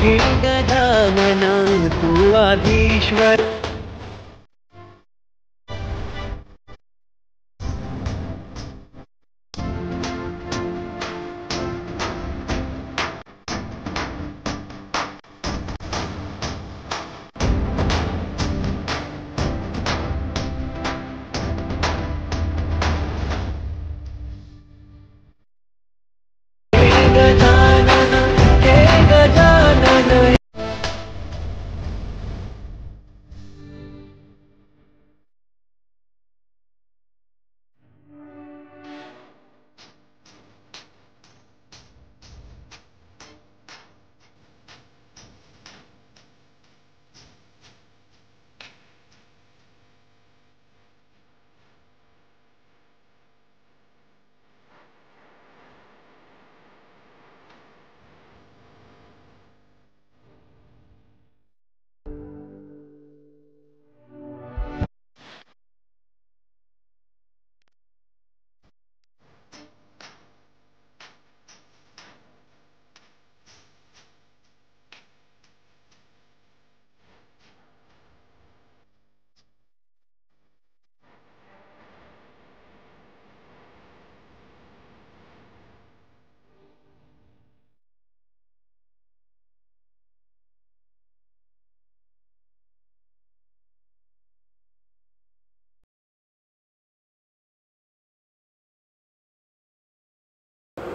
हे गजानना तू आधीश्वर.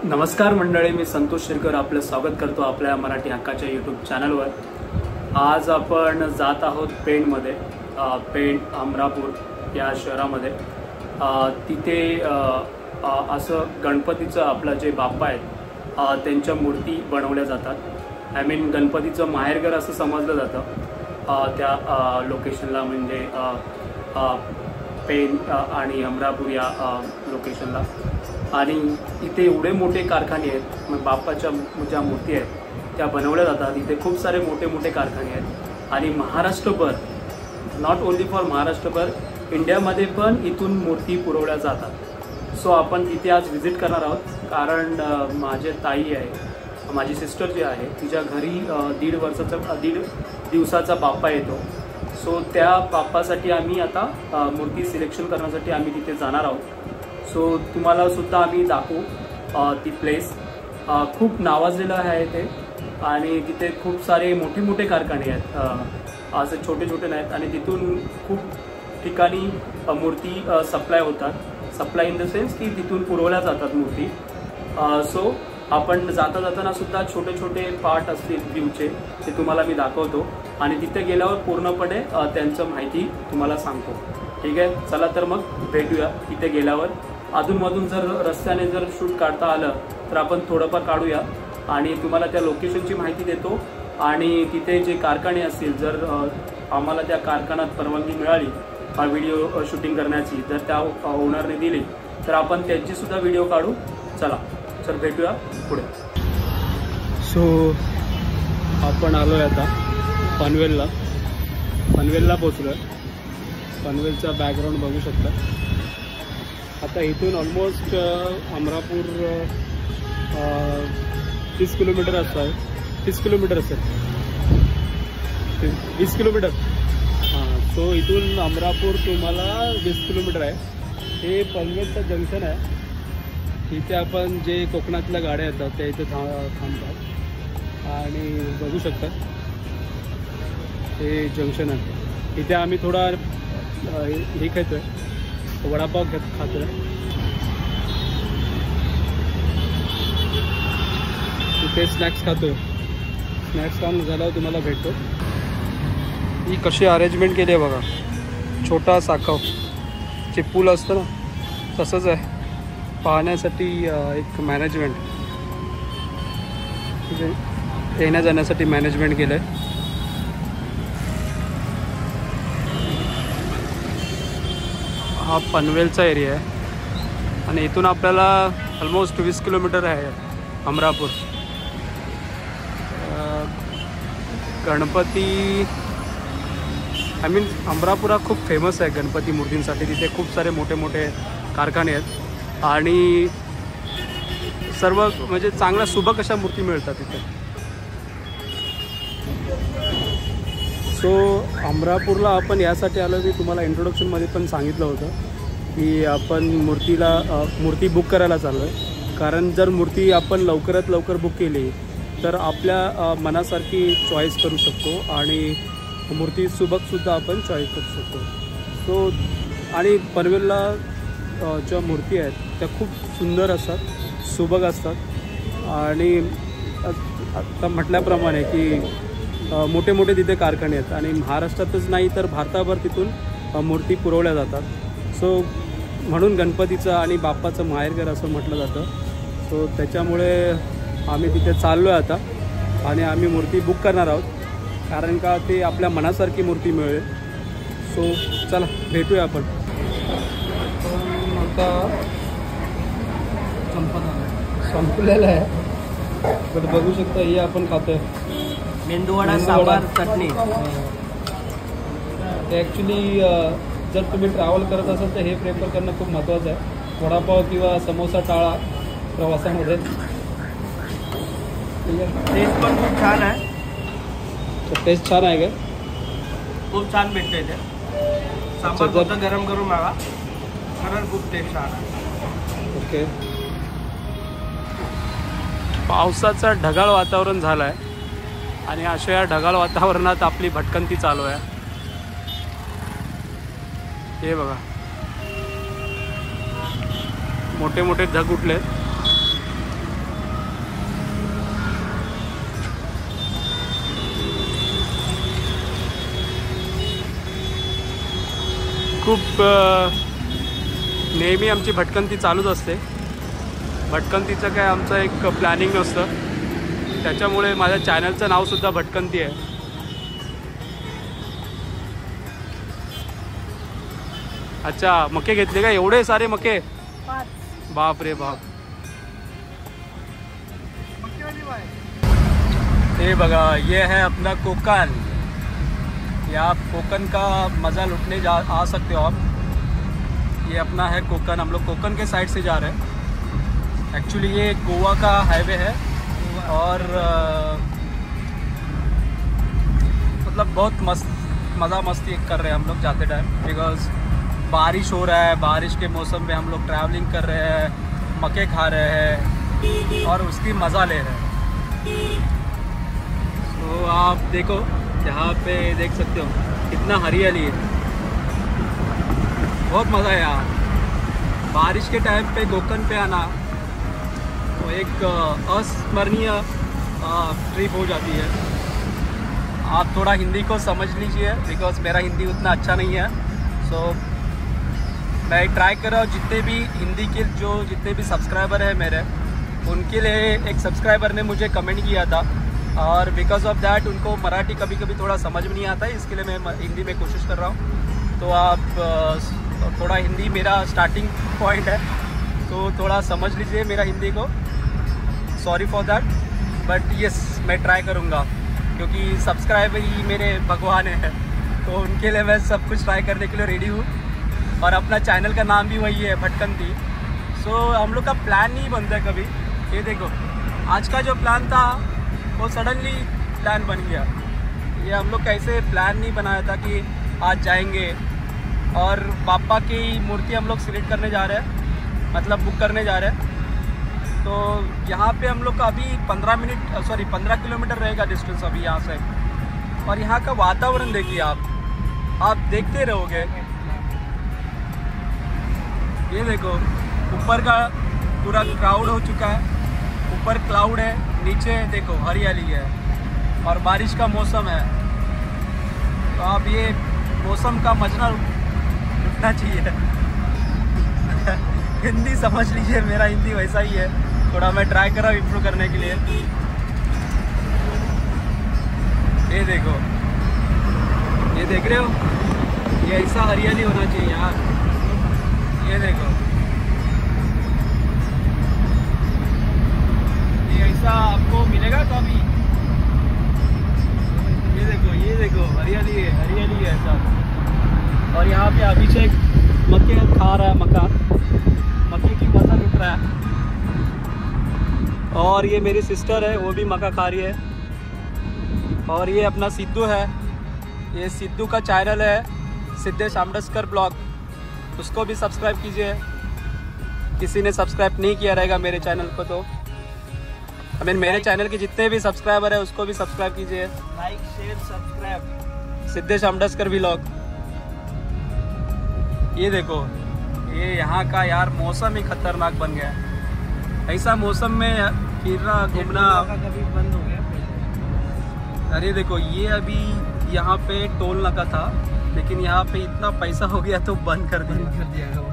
नमस्कार मंडळी, मी संतोष शिरकर आपलं स्वागत करतो आपल्या मराठी हक्काच्या यूट्यूब चॅनलवर. आज आपण जात आहोत पेणमध्ये. पेण अमरापूर या शहरामध्ये तिथे असं गणपतीचं आपलं जे बाप्पा आहेत त्यांच्या मूर्ती बनवल्या जातात. आय मीन गणपतीचं माहेरघर असं समजलं जातं त्या लोकेशनला, म्हणजे पेण आणि अमरापूर या लोकेशनला. आणि इथे एवढे मोठे कारखाने आहेत, मग बाप्पाच्या ज्या मूर्ती आहेत त्या बनवल्या जातात. इथे खूप सारे मोठे मोठे कारखाने आहेत आणि महाराष्ट्रभर, नॉट ओन्ली फॉर महाराष्ट्रभर, इंडियामध्ये पण इथून मूर्ती पुरवल्या जातात. सो आपण तिथे आज व्हिजिट करणार आहोत, कारण माझे ताई आहे, माझी सिस्टर जी आहे, तिच्या घरी दीड दिवसाचा बाप्पा येतो. सो त्या बाप्पासाठी आम्ही आता मूर्ती सिलेक्शन करण्यासाठी आम्ही तिथे जाणार आहोत. सो तुम्हाला सुद्धा आम्ही दाखवू ती प्लेस. खूप नावाजलेलं आहे ते, आणि तिथे खूप सारे मोठे मोठे कारखाने आहेत, असे छोटे छोटे नाहीत. आणि तिथून खूप ठिकाणी मूर्ती सप्लाय होतात. सप्लाय इन द सेन्स की तिथून पुरवल्या जातात मूर्ती. सो आपण जाता जाताना सुद्धा छोटे छोटे पार्ट असतील व्ह्यूचे, ते तुम्हाला मी दाखवतो आणि तिथे गेल्यावर पूर्णपणे त्यांचं माहिती तुम्हाला सांगतो. ठीक आहे, चला तर मग भेटूया तिथे गेल्यावर. अधूनमधून जर रस्त्याने जर शूट काढता आलं तर आपण थोडंफार काढूया आणि तुम्हाला त्या लोकेशनची माहिती देतो. आणि तिथे जे कारखाने असतील, जर आम्हाला त्या कारखान्यात परवानगी मिळाली व्हिडिओ शूटिंग करण्याची, जर त्या ओनरने दिली तर आपण त्यांची सुद्धा व्हिडिओ काढू. चला तर भेटूया पुढे. सो आपण आलोय आता पनवेलला पोचलोय. पनवेलचा बॅकग्राऊंड बघू शकता. आता इथून ऑलमोस्ट अमरापूर 30 किलोमीटर असं आहे. 30 किलोमीटर असेल, 20 किलोमीटर. सो इथून अमरापूर तुम्हाला 20 किलोमीटर आहे. हे पनवेलचं जंक्शन आहे. इथे आपण जे कोकणातल्या गाड्या येतात त्या इथे थांबतात आणि बघू शकता हे जंक्शन आहे. इथे आम्ही थोडा हे खायचोय, वडापाव खातोय. इथे स्नॅक्स खातोय. स्नॅक्स खाऊन झाल्यावर तुम्हाला भेटतो. ही कशी अरेंजमेंट केली आहे बघा. छोटा साखव जे पूल असतं ना, तसंच आहे. पाहण्यासाठी एक मॅनेजमेंट, म्हणजे येण्या जाण्यासाठी मॅनेजमेंट केलं आहे. हा पनवेलचा एरिया आहे आणि इथून आपल्याला ऑलमोस्ट 20 किलोमीटर आहे अमरापूर. गणपती, आय मीन अमरापूर हा खूप फेमस आहे गणपती मूर्तींसाठी. तिथे खूप सारे मोठे मोठे कारखाने आहेत आणि सर्व म्हणजे चांगल्या सुबक अशा मूर्ती मिळतात तिथे. सो अमरापूरला आपण यासाठी आलो, मी तुम्हाला इंट्रोडक्शनमध्ये पण सांगितलं होतं की आपण मूर्ती बुक करायला चाललो आहे. कारण जर मूर्ती आपण लवकरात लवकर बुक केली तर आपल्या मनासारखी चॉईस करू शकतो आणि मूर्ती सुबकसुद्धा आपण चॉईस करू शकतो. सो आणि पनवेलला ज्या मूर्ती आहेत त्या खूप सुंदर असतात, सुबक असतात आणि आता म्हटल्याप्रमाणे की मोठे मोठे तिथे कारखाने आहेत आणि महाराष्ट्रातच नाही तर भारताभर तिथून मूर्ती पुरवल्या जातात. सो म्हणून गणपतीचं आणि बाप्पाचं माहेरघर असं म्हटलं जातं. सो त्याच्यामुळे आम्ही तिथे चाललो आहे आता आणि आम्ही मूर्ती बुक करणार आहोत, कारण का ते आपल्या मनासारखी मूर्ती मिळेल. सो चला भेटूया आपण. आता संपलेलं आहे पण बघू शकता हे आपण खातोय मेंदूवडा सांबार चटणी. ॲक्च्युली जर तुम्ही ट्रॅव्हल करत असाल तर हे प्रेफर करणं खूप महत्त्वाचं आहे. वडापाव किंवा समोसा टाळा प्रवासामध्ये. टेस्ट पण खूप छान आहे. टेस्ट छान आहे का? खूप छान भेटते ते. सांबार फक्त गरम करून मागा, खरंच खूप टेस्ट छान आहे. ओके. पावसाचं ढगाळ वातावरण झालं आहे आणि अशा या ढगाळ वातावरणात आपली भटकंती चालू आहे. हे बघा मोठे मोठे ढग उठले. खूप नेहमी आमची भटकंती चालूच असते. भटकंतीचं काय आमचं एक प्लॅनिंग नसतं, त्याच्यामुळे माझ्या चॅनलचं नावसुद्धा भटकंती आहे. अच्छा, मके घेतले का? एवढे सारे मके? बाप रे बाप. ये बघा, ये है अपना कोकण. या आप कोकण का मज़ा लुटने आ सकते हो आप. ये अपना है कोकण. हम लोग कोकण के साइड से जा रहे हैं. एक्चुअली ये गोवा का हाईवे है और मतलब बहुत मज़ा मस्ती कर रहे हैं हम लोग जाते टाइम, बिकॉज बारिश हो रहा है. बारिश के मौसम में हम लोग ट्रैवलिंग कर रहे हैं, मके खा रहे हैं और उसकी मज़ा ले रहे हैं. तो आप देखो यहाँ पे देख सकते हो कितना हरियाली है. बहुत मज़ा है यहाँ. बारिश के टाइम पे कोकण पे आना तो एक अस्मरणीय ट्रिप हो जाती है. आप थोड़ा हिंदी को समझ लीजिए, बिकॉज मेरा हिंदी उतना अच्छा नहीं है. सो मैं ट्राई कर रहा हूँ जितने भी हिंदी के जितने भी सब्सक्राइबर हैं मेरे, उनके लिए एक सब्सक्राइबर ने मुझे कमेंट किया था और बिकॉज ऑफ दैट उनको मराठी कभी कभी थोड़ा समझ में नहीं आता है. इसके लिए मैं हिंदी में कोशिश कर रहा हूँ. तो आप थोड़ा हिंदी मेरा स्टार्टिंग पॉइंट है, तो थोड़ा समझ लीजिए मेरा हिंदी को. Sorry for that, but yes मैं ट्राई करूँगा क्योंकि सब्सक्राइबर ही मेरे भगवान हैं. तो उनके लिए मैं सब कुछ ट्राई करने के लिए रेडी हूँ. और अपना चैनल का नाम भी वही है, भटकंती. सो हम लोग का प्लान नहीं बनता कभी. ये देखो आज का जो प्लान था वो सडनली प्लान बन गया. ये हम लोग कैसे प्लान नहीं बनाया था कि आज जाएंगे. और बाप्पा की मूर्ति हम लोग सिलेक्ट करने जा रहे हैं, मतलब बुक करने जा रहे हैं. तो यहाँ पे हम लोग का अभी 15 किलोमीटर रहेगा डिस्टेंस अभी यहाँ से. और यहाँ का वातावरण देखिए आप देखते रहोगे. ये देखो ऊपर का पूरा क्राउड हो चुका है. ऊपर क्लाउड है, नीचे देखो हरियाली है और बारिश का मौसम है. तो आप ये मौसम का मजा उठना चाहिए. हिंदी समझ लीजिए, मेरा हिंदी वैसा ही है. थोड़ा मैं ट्राई कर रहा हूँ इम्प्रूव करने के लिए. ये देखो, ये देख रहे हो, ये ऐसा हरियाली होना चाहिए यार. ये देखो, ये ऐसा आपको मिलेगा कभी. ये देखो हरियाली है ऐसा. और यहाँ पे अभिषेक मक्के खा रहा है, मक्के की मजा लुट रहा है. और ये मेरी सिस्टर है, वो भी मक्का खा रही है. और ये अपना सिद्धू है, ये सिद्धू का चैनल है सिद्धेश आमडस्कर ब्लॉग, उसको भी सब्सक्राइब कीजिए। किसी ने सब्सक्राइब नहीं किया रहेगा मेरे चैनल को तो मेरे चैनल के जितने भी सब्सक्राइबर है उसको भी सब्सक्राइब कीजिए। Like share subscribe Siddhesh Amdaskar vlog. ये देखो, ये यहाँ का यार मौसम ही खतरनाक बन गया है। ऐसा मौसम में फिरना घूमना कभी बंद हो गया। अरे देखो, ये अभी यहाँ पे टोल नाका था, लेकिन यहाँ पे इतना पैसा हो गया तो बंद कर दिया।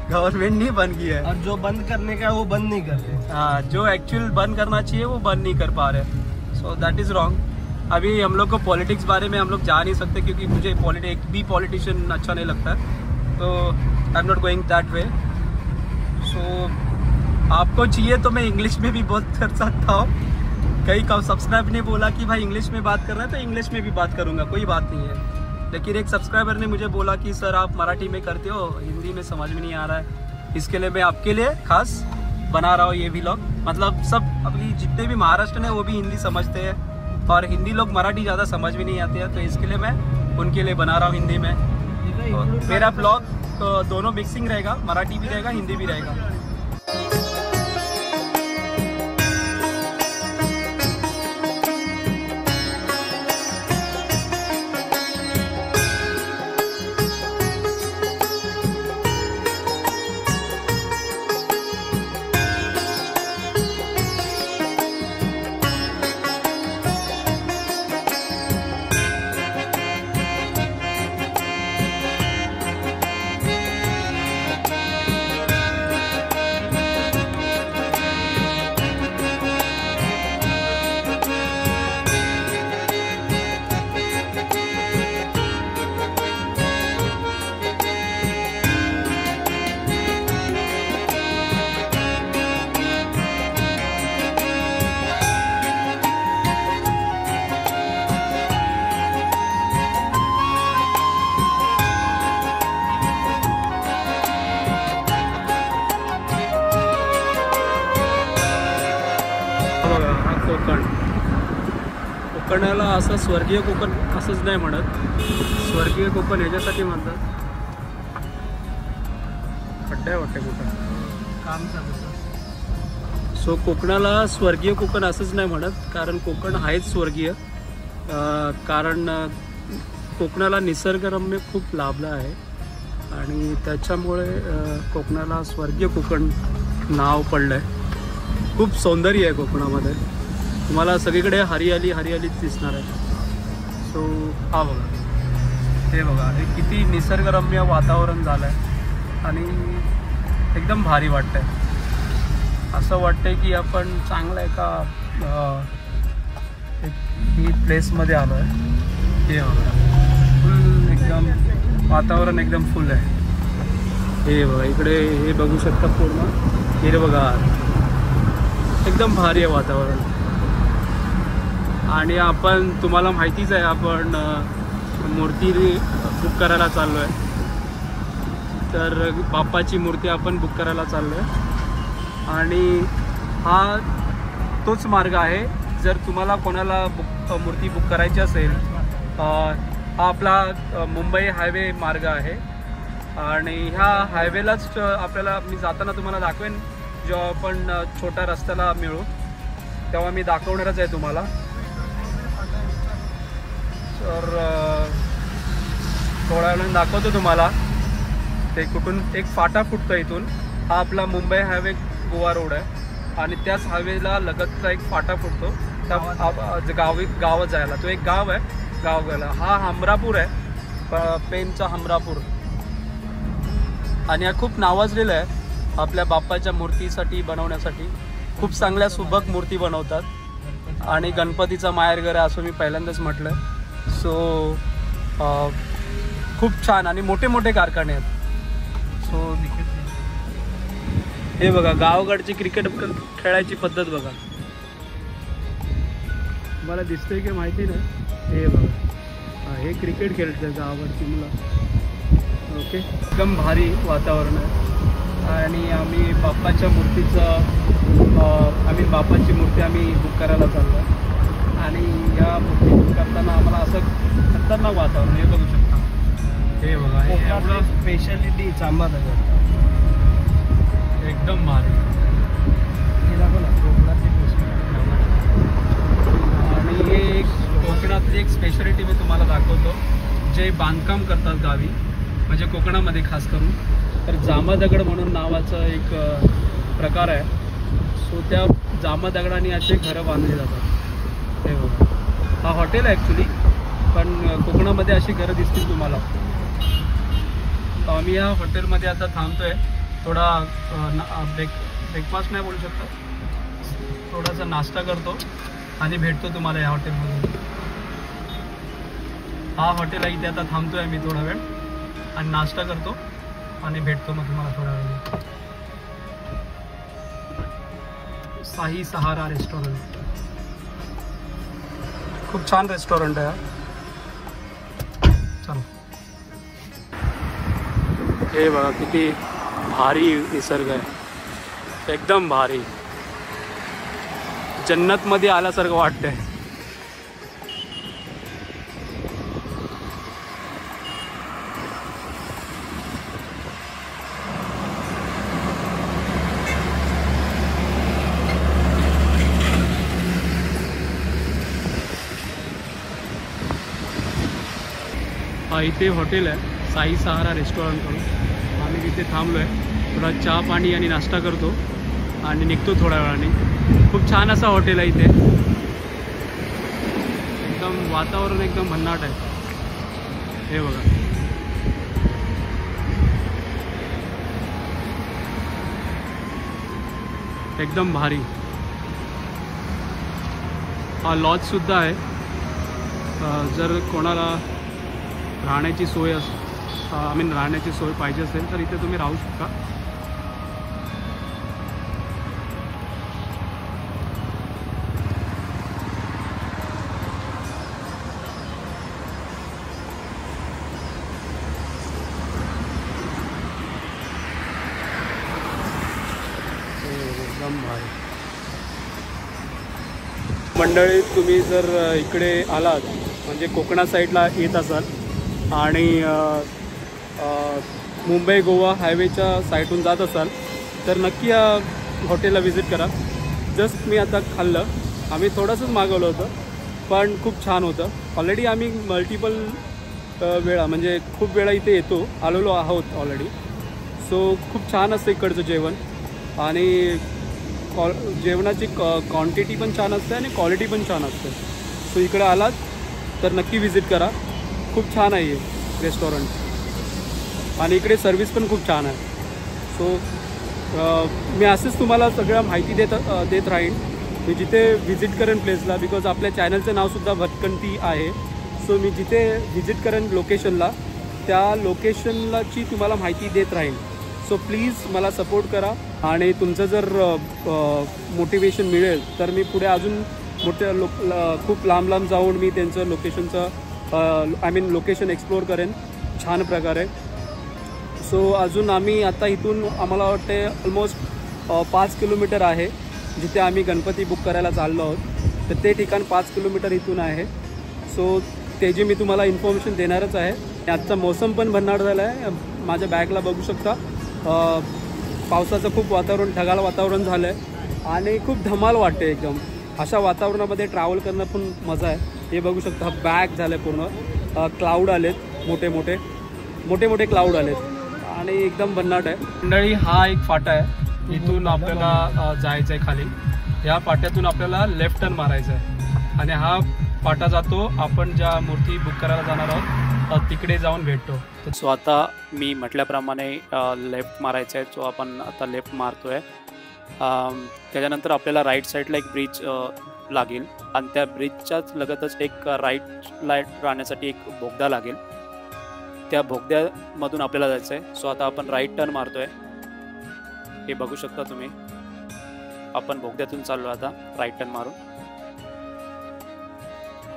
गवर्नमेंट नहीं बंद किया है, और जो बंद करने का है वो बंद नहीं कर रहे। हाँ, जो एक्चुअल बंद करना चाहिए वो बंद नहीं कर पा रहे। So that is wrong. अभी हम लोग को पॉलिटिक्स बारे में हम लोग जा नहीं सकते, क्योंकि मुझे एक भी पॉलिटिशियन अच्छा नहीं लगता है, तो I am not going that way. So आपको चाहिए तो मैं इंग्लिश में भी बात कर सकता हूँ। कई सब्सक्राइबर ने बोला कि भाई इंग्लिश में बात कर रहे हैं तो इंग्लिश में भी बात करूँगा, कोई बात नहीं है। लेकिन एक सब्सक्राइबर ने मुझे बोला कि सर आप मराठी में करते हो, हिंदी में समझ में नहीं आ रहा है, इसके लिए मैं आपके लिए खास बना रहा हूँ ये व्लॉग। मतलब सब अभी जितने भी महाराष्ट्र हैं वो भी हिंदी समझते हैं, और हिंदी लोग मराठी ज़्यादा समझ में नहीं आते हैं, तो इसके लिए मैं उनके लिए बना रहा हूँ हिंदी में। तो मेरा ब्लॉग तो दोनों मिक्सिंग रहेगा, मराठी भी रहेगा, हिंदी भी रहेगा। कोकणाला असं स्वर्गीय कोकण असंच नाही म्हणत, स्वर्गीय कोकण ह्याच्यासाठी म्हणतात, खड्डा वाटते कुठं काम चालू। सो कोकणाला स्वर्गीय कोकण असंच नाही म्हणत, कारण कोकण आहेच स्वर्गीय। कारण कोकणाला निसर्गरम्य खूप लाभला आहे, आणि त्याच्यामुळे कोकणाला स्वर्गीय कोकण नाव पडलं आहे। खूप सौंदर्य आहे कोकणामध्ये, तुम्हाला सगळीकडे हरियालीच दिसणार आहे। सो हा बघा, हे बघा, हे किती निसर्गरम्य वातावरण झालं आहे, आणि एकदम भारी वाटतं आहे। असं वाटतंय की आपण चांगलं एका ही प्लेसमध्ये आलो आहे। हे बघा, फुल एकदम वातावरण एकदम फुल आहे। हे बघा, इकडे हे बघू शकता पूर्ण हिरवगार, एकदम भारी आहे वातावरण। आणि आपण, तुम्हाला माहितीच आहे, आपण मूर्ती बुक करायला चाललो आहे, तर बाप्पाची मूर्ती आपण बुक करायला चाललो आहे, आणि हा तोच मार्ग आहे। जर तुम्हाला कोणाला मूर्ती बुक करायची असेल, हा आपला मुंबई हायवे मार्ग आहे, आणि ह्या हायवेलाच आपल्याला, मी जाताना तुम्हाला दाखवेन, जेव्हा आपण छोट्या रस्त्याला मिळू तेव्हा मी दाखवणारच आहे तुम्हाला। तर थोड्या वेळाने दाखवतो तुम्हाला ते कुठून एक फाटा फुटतो इथून। हा आपला मुंबई हायवे गोवा रोड आहे, आणि त्याच हायवेला लगतचा एक फाटा फुटतो त्या गावात जायला। तो एक गाव आहे, गावाला हा हमरापूर आहे, पेनचा हमरापूर, आणि हा खूप नावाजलेला आहे आपल्या बाप्पाच्या मूर्तीसाठी बनवण्यासाठी। खूप चांगल्या सुबक मूर्ती बनवतात, आणि गणपतीचा माहेरघर आहे असं मी पहिल्यांदाच म्हटलं। सो खूप छान आणि मोठे मोठे कारखाने आहेत। सो हे बघा, गावाकडची क्रिकेट खेळायची पद्धत बघा, मला दिसतंय की माहिती नाही। हे बघा, हे क्रिकेट खेळतात गावाकडची मुलं। ओके, एकदम भारी वातावरण आहे, आणि आम्ही बाप्पाच्या मूर्तीचं बाप्पाची मूर्ती आम्ही बुक करायला चाललो आहे, आणि या मूर्ती बुक खतरनाक वातावरण हे बघू शकता. हे बघा हे एवढं स्पेशालिटी जांभा दगड एकदम भारी. आणि हे एक कोकणातली एक स्पेशालिटी मी तुम्हाला दाखवतो. जे बांधकाम करतात गावी म्हणजे कोकणामध्ये खास करून, तर जांभा दगड म्हणून नावाचा एक प्रकार आहे. सो त्या जांभा दगडाने असे घरं बांधली जातात. हे बघा हा हॉटेल आहे ॲक्च्युली, पण कोकणामध्ये अशी घरं दिसतील तुम्हाला. आम्ही या हॉटेलमध्ये आता थांबतोय. थोडा ब्रेकफास्ट नाही बोलू शकतो, थोडासा नाश्ता करतो आणि भेटतो तुम्हाला या हॉटेलमध्ये. हा हॉटेल आहे, इथे आता थांबतोय मी थोडा वेळ आणि नाश्ता करतो आणि भेटतो मग तुम्हाला थोड्या वेळ. साई सहारा रेस्टॉरंट खूप छान रेस्टॉरंट आहे. चला. हे बघा किती भारी निसर्ग आहे, एकदम भारी. जन्नतमध्ये आल्यासारखं वाटतंय. हा इथे हॉटेल आहे साई सहारा रेस्टॉरंट म्हणून. आम्ही तिथे थांबलो आहे, थोडा चहा पाणी आणि नाश्ता करतो आणि निघतो थोड्या वेळाने. खूप छान असा हॉटेल आहे इथे, एकदम वातावरण एकदम भन्नाट आहे. हे बघा एकदम भारी. हा लॉजसुद्धा आहे. जर कोणाला राहण्याची सोय राहण्याची सोय पाहिजे असेल तर इथे तुम्ही राहू शकता. एकदम भारी. मंडळी तुम्ही जर इकडे आलात म्हणजे कोकणा साईडला येत असाल आणि मुंबई गोवा हायवेच्या साईडून जात असाल तर नक्की या हॉटेलला व्हिजिट करा. जस्ट मी आता खाल्लं, आम्ही थोडंसंच मागवलं होतं पण खूप छान होतं. ऑलरेडी आम्ही मल्टिपल वेळा म्हणजे खूप वेळा इथे आलेलो आहोत ऑलरेडी. सो खूप छान असतं इकडचं जेवण आणि जेवणाची क्वांटिटी पण छान असते आणि क्वालिटी पण छान असते. सो इकडे आलात तर नक्की व्हिजिट करा. खूप छान आहे हे रेस्टॉरंट आणि इकडे सर्विस पण खूप छान आहे. सो मी असंच तुम्हाला सगळं माहिती देत राहीन. मी जिथे व्हिजिट करेन प्लेसला, बिकॉज आपल्या चॅनलचं नावसुद्धा भटकंती आहे. सो मी जिथे व्हिजिट करेन लोकेशनला, त्या लोकेशनलाची तुम्हाला माहिती देत राहीन. सो प्लीज मला सपोर्ट करा आणि तुमचं जर मोटिवेशन मिळेल तर मी पुढे अजून खूप लांब जाऊन मी त्यांचं लोकेशन एक्सप्लोअर करेन छान प्रकारे. सो अजून आम्ही आता इथून आम्हाला वाटते ऑलमोस्ट 5 किलोमीटर आहे जिथे आम्ही गणपती बुक करायला चाललो आहोत. तर ते ठिकाण 5 किलोमीटर इथून आहे. सो त्याची मी तुम्हाला इन्फॉर्मेशन देणारच आहे. आजचा मोसम पण भन्नाट झाला आहे. माझ्या बॅगला बघू शकता पावसाचं खूप ढगाळ वातावरण झालं आहे आणि खूप धमाल वाटते एकदम. अशा वातावरणामध्ये ट्रॅव्हल करणं पण मजा आहे. हे बघू शकता बॅग झालं आहे पूर्ण. क्लाउड आलेत, मोठे मोठे क्लाउड आलेत आणि एकदम भन्नाट आहे. मंडळी हा एक फाटा आहे, इथून आपल्याला जायचं आहे खाली. या फाट्यातून आपल्याला लेफ्ट टर्न मारायचं आहे आणि हा फाटा जातो आपण ज्या मूर्ती बुक करायला जाणार आहोत तिकडे जाऊन भेटतो. सो आता मी म्हटल्याप्रमाणे लेफ्ट मारायचं आहे. सो आपण आता लेफ्ट मारतोय. त्याच्यानंतर आपल्याला राईट साईडला एक ब्रिज लागेल आणि त्या ब्रिजच्याच लगतच एक राईट राहण्यासाठी एक बोगदा लागेल. त्या बोगद्यामधून आपल्याला जायचं आहे. सो आता आपण राईट टर्न मारतोय. हे बघू शकता तुम्ही, आपण बोगद्यातून चाललो आता राईट टर्न मारून.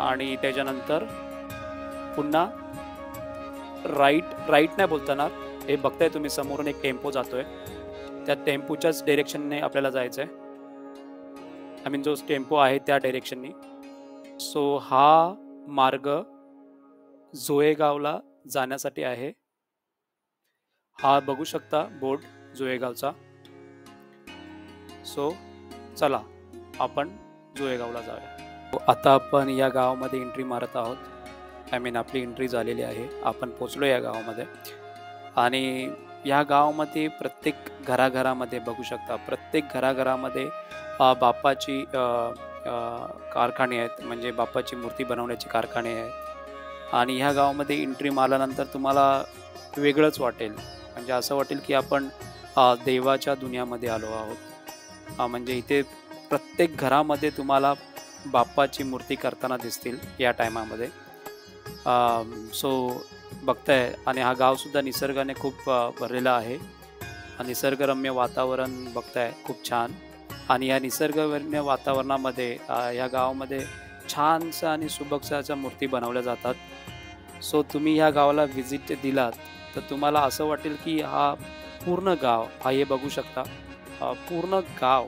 आणि त्याच्यानंतर पुन्हा राईट नाही बोलताना हे बघताय तुम्ही समोरून एक टेम्पो जातोय. त्या टेम्पोच्याच डायरेक्शनने आपल्याला जायचं आहे. आय मीन जो टेम्पो आहे त्या डायरेक्शननी. सो हा मार्ग जोहेगावला जाण्यासाठी आहे. हा बघू शकता बोर्ड जोहेगावचा. सो चला आपण जोहेगावला जाऊया. आता आपण या गावामध्ये एंट्री मारत आहोत. आय मीन आपली एंट्री झालेली आहे. आपण पोचलो या गावामध्ये आणि या गावामध्ये प्रत्येक घराघरामध्ये बघू शकता, प्रत्येक घराघरामध्ये बाप्पाची कारखाने आहेत, म्हणजे बाप्पाची मूर्ती बनवण्याचे कारखाने आहेत. आणि ह्या गावामध्ये एंट्री मारल्यानंतर तुम्हाला वेगळंच वाटेल, म्हणजे असं वाटेल की आपण देवाच्या दुनियामध्ये आलो आहोत. म्हणजे इथे प्रत्येक घरामध्ये तुम्हाला बाप्पाची मूर्ती करताना दिसतील या टायमामध्ये. सो बघताय, आणि हा गावसुद्धा निसर्गाने खूप भरलेला आहे. निसर्गरम्य वातावरण बघताय, खूप छान. आणि या निसर्गरम्य वातावरणामध्ये या गावामध्ये छानशा आणि सुबकशाच्या मूर्ती बनवल्या जातात. सो तुम्ही ह्या गावाला व्हिजिट दिलात तर तुम्हाला असं वाटेल की हा पूर्ण गाव, हा हे बघू शकता, पूर्ण गाव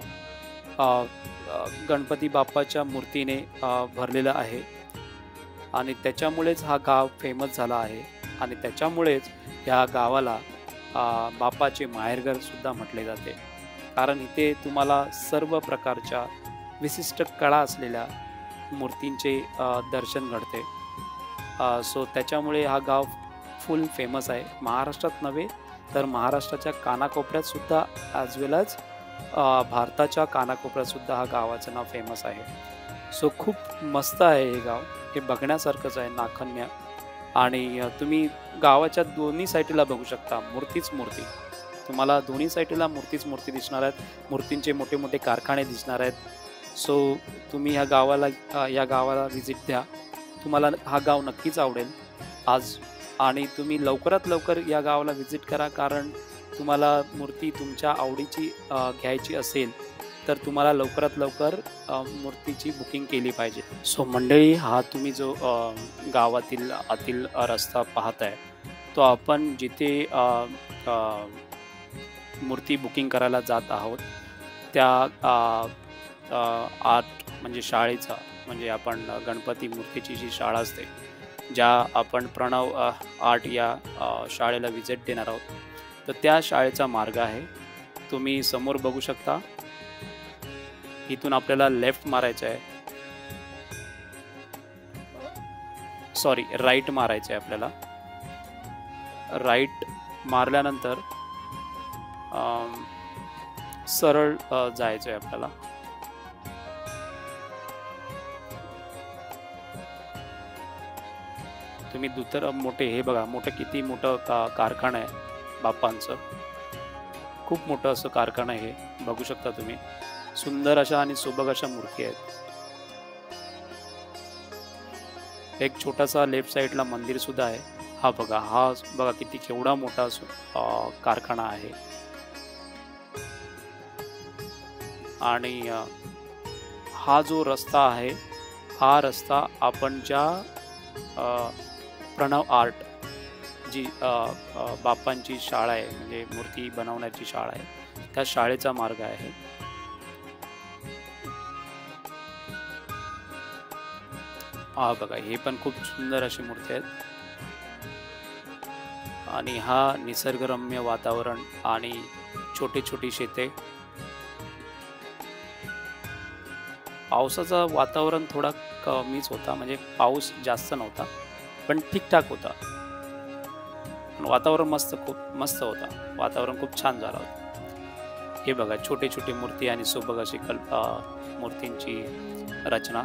गणपती बाप्पाच्या मूर्तीने भरलेलं आहे. आणि त्याच्यामुळेच हा गाव फेमस झाला आहे. आणि त्याच्यामुळेच या गावाला बाप्पाचे माहेरघर सुद्धा म्हटले जाते, कारण इथे तुम्हाला सर्व प्रकारच्या विशिष्ट कला असलेल्या मूर्तींचे दर्शन घडते. सो त्याच्यामुळे हा गाव फुल फेमस आहे. महाराष्ट्रात नव्हे तर महाराष्ट्राच्या कानाकोपऱ्यात सुद्धा, ॲज वेल ॲज भारताच्या कानाकोपऱ्यात सुद्धा हा गावाचं नाव फेमस आहे. सो खूप मस्त आहे हे गाव. हे बघण्यासारखंच आहे, नाखन्य. आणि तुम्ही गावाच्या दोन्ही साईडला बघू शकता मूर्तीच मूर्ती. तुम्हाला दोन्ही साईडला मूर्तीच मूर्ती दिसणार आहेत. मूर्तींचे मोठे मोठे कारखाने दिसणार आहेत. सो तुम्ही या गावाला व्हिजिट द्या. तुम्हाला हा गाव नक्कीच आवडेल आज. आणि तुम्ही लवकरात लवकर या गावाला व्हिजिट करा, कारण तुम्हाला मूर्ती तुमच्या आवडीची घ्यायची असेल तर तुम्हाला लवकरात लवकर मूर्तीची बुकिंग केली पाहिजे. सो मंडळी, हा तुम्ही जो गावातील आतील रस्ता पाहताय, तो आपण जिथे मूर्ती बुकिंग करायला जात आहोत त्या आर्ट म्हणजे शाळेचा, म्हणजे आपण गणपती मूर्तीची जी शाळा असते, ज्या आपण प्रणव आर्ट या शाळेला व्हिजिट देणार आहोत, तर त्या शाळेचा मार्ग आहे. तुम्ही समोर बघू शकता. इथून आपल्याला लेफ्ट मारायचं आहे, सॉरी राईट मारायचं आहे आपल्याला. राईट मारल्यानंतर सरळ जायचं आहे आपल्याला. तुम्ही दुसरं मोठे, हे बघा मोठं, किती मोठं कारखाना आहे बाप्पांचं. खूप मोठं असं कारखाना आहे, हे बघू शकता तुम्ही. सुंदर अशा आणि सुबक अशा मूर्ती आहेत. एक छोटासा लेफ्ट साईडला मंदिर सुद्धा आहे. हा बघा किती केवढा मोठा कारखाना आहे. आणि हा जो रस्ता आहे, हा रस्ता आपण ज्या प्रणव आर्ट, जी बाप्पांची शाळा आहे, म्हणजे मूर्ती बनवण्याची शाळा आहे, त्या शाळेचा मार्ग आहे. हा बघा, हे पण खूप सुंदर अशी मूर्ती आहेत. आणि हा निसर्गरम्य वातावरण आणि छोटे छोटी शेते. पावसाचं वातावरण थोडा कमीच होता, म्हणजे पाऊस जास्त नव्हता, पण ठीकठाक होता. वातावरण खूप मस्त होता. वातावरण खूप छान झालं होतं. हे बघा, छोटे छोटे मूर्ती आणि सुबक अशी मूर्तींची रचना.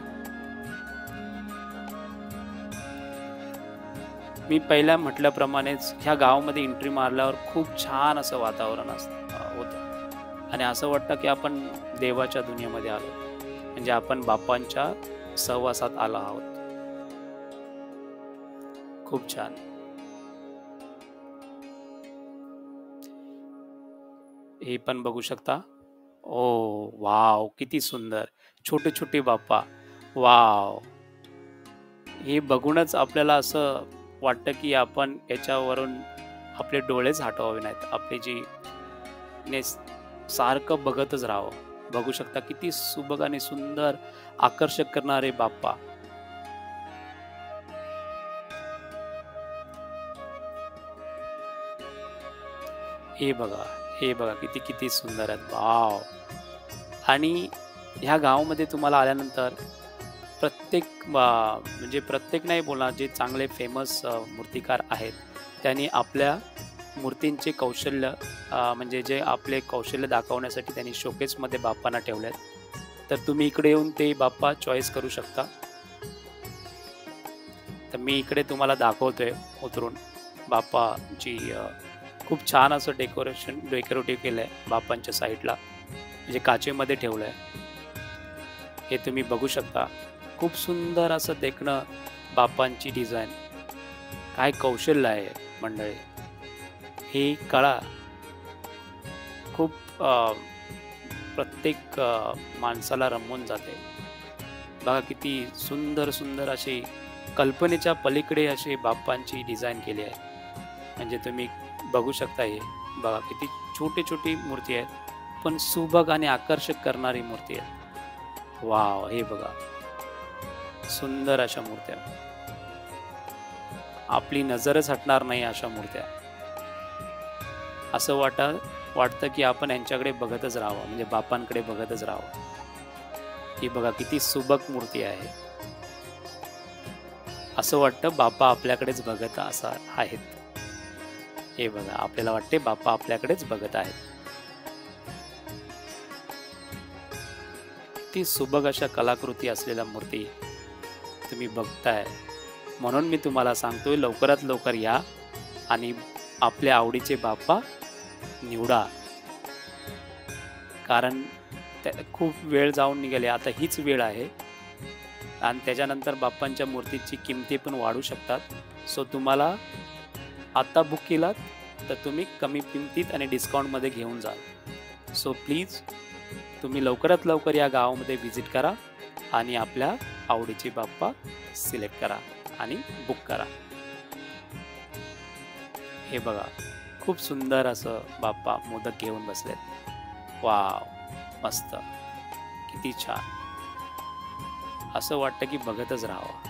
मी पहिल्या म्हटल्याप्रमाणेच ह्या गावामध्ये एंट्री मारल्यावर खूप छान असं वातावरण होतं. आणि असं वाटतं की आपण देवाच्या दुनियेमध्ये आलो, म्हणजे आपण बाप्पांच्या सहवासात आलो आहोत. खूप छान. हे पण बघू शकता. ओ वाव, किती सुंदर छोटे छोटे बाप्पा. वाव, हे बघूनच आपल्याला असं वाटतं की आपण याच्यावरून आपले डोळेच हटवावे नाहीत. आपली जी सारखं बघतच राहावं. बघू शकता किती सुबक आणि सुंदर आकर्षक करणारे बाप्पा. हे बघा किती किती सुंदर आहेत. वाव. आणि ह्या गावामध्ये तुम्हाला आल्यानंतर म्हणजे प्रत्येक नाही बोलणार, जे चांगले फेमस मूर्तिकार आहेत त्यांनी आपल्या मूर्तींचे कौशल्य म्हणजे जे आपले कौशल्य दाखवण्यासाठी त्यांनी शोकेसमध्ये बाप्पांना ठेवलेत. तर तुम्ही इकडे येऊन ते बाप्पा चॉईस करू शकता. तर मी इकडे तुम्हाला दाखवतोय उतरून बाप्पाची. खूप छान असं डेकोरेटिव्ह केलं आहे बाप्पांच्या साईडला, म्हणजे काचेमध्ये ठेवलं आहे. हे तुम्ही बघू शकता. खूप सुंदर असं देखणं बाप्पांची डिझाईन. काय कौशल्य आहे मंडळी, ही कळा खूप प्रत्येक माणसाला रमवून जाते. बघा किती सुंदर सुंदर अशी कल्पनेच्या पलीकडे अशी बाप्पांची डिझाईन केली आहे. म्हणजे तुम्ही बघू शकता. हे बघा किती छोटी छोटी मूर्ती आहेत, पण सुबक आणि आकर्षक करणारी मूर्ती आहे. वाव. हे बघा सुंदर अशा मूर्त्या, आपली नजरच हटणार नाही अशा मूर्त्या. असं वाटतं की आपण यांच्याकडे बघतच राहावं, म्हणजे बाप्पांकडे बघतच राहावं. ही बघा किती सुबक मूर्ती आहे. असं वाटतं बाप्पा आपल्याकडेच बघत आहेत. हे बघा, आपल्याला वाटते बाप्पा आपल्याकडेच बघत आहेत. किती सुबक अशा कलाकृती असलेल्या मूर्ती तुम्ही बघताय. म्हणून मी तुम्हाला सांगतोय, लवकरात लवकर या आणि आपल्या आवडीचे बाप्पा निवडा. कारण खूप वेळ जाऊन निघाले, आता हीच वेळ आहे. आणि त्याच्यानंतर बाप्पांच्या मूर्तीची किमती पण वाढू शकतात. सो तुम्हाला आता बुक केलात तर तुम्ही कमी किमतीत आणि डिस्काउंटमध्ये घेऊन जाल. सो प्लीज तुम्ही लवकरात लवकर या गावामध्ये व्हिजिट करा आणि आपल्या आवडीचे बाप्पा सिलेक्ट करा आणि बुक करा. हे बघा खूप सुंदर असं बाप्पा मोदक घेऊन बसलेत. वाव, मस्त, किती छान. असं वाटतं की बघतच राहावं.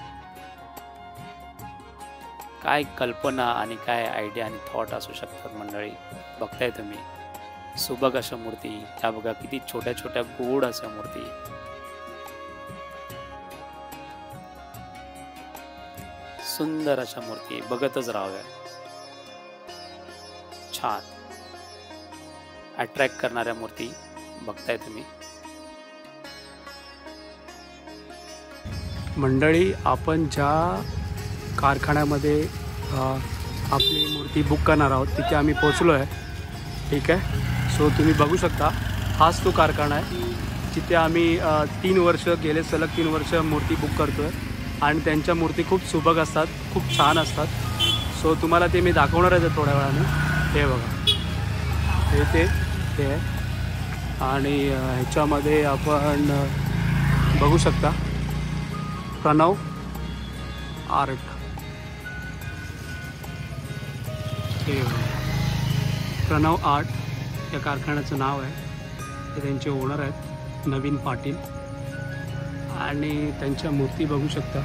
काय कल्पना आणि काय आयडिया आणि थॉट असू शकतात मंडळी. बघताय तुम्ही सुबक अशा मूर्ती. ह्या बघा किती छोट्या छोट्या गोड अशा मूर्ती. सुंदर अशा मूर्ती बघतच राहाव्या. छान अट्रॅक्ट करणाऱ्या मूर्ती बघताय तुम्ही. मंडळी, आपण ज्या कारखान्यामध्ये आपली मूर्ती बुक करणार आहोत तिथे आम्ही पोचलो आहे. ठीक आहे. सो तुम्ही बघू शकता, हाच तो कारखाना आहे जिथे आम्ही 3 वर्ष गेले, सलग 3 वर्ष मूर्ती बुक करतो आहे. आणि त्यांच्या मूर्ती खूप सुबक असतात, खूप छान असतात. सो तुम्हाला ते मी दाखवणारच आहे थोड्या वेळाने. हे बघा, हे ते आहे. आणि ह्याच्यामध्ये आपण बघू शकता प्रणव आर्ट. हे प्रणव आर्ट या कारखान्याचं नाव आहे. ते त्यांचे ओनर आहेत नवीन पाटील. आणि त्यांच्या मूर्ती बघू शकता.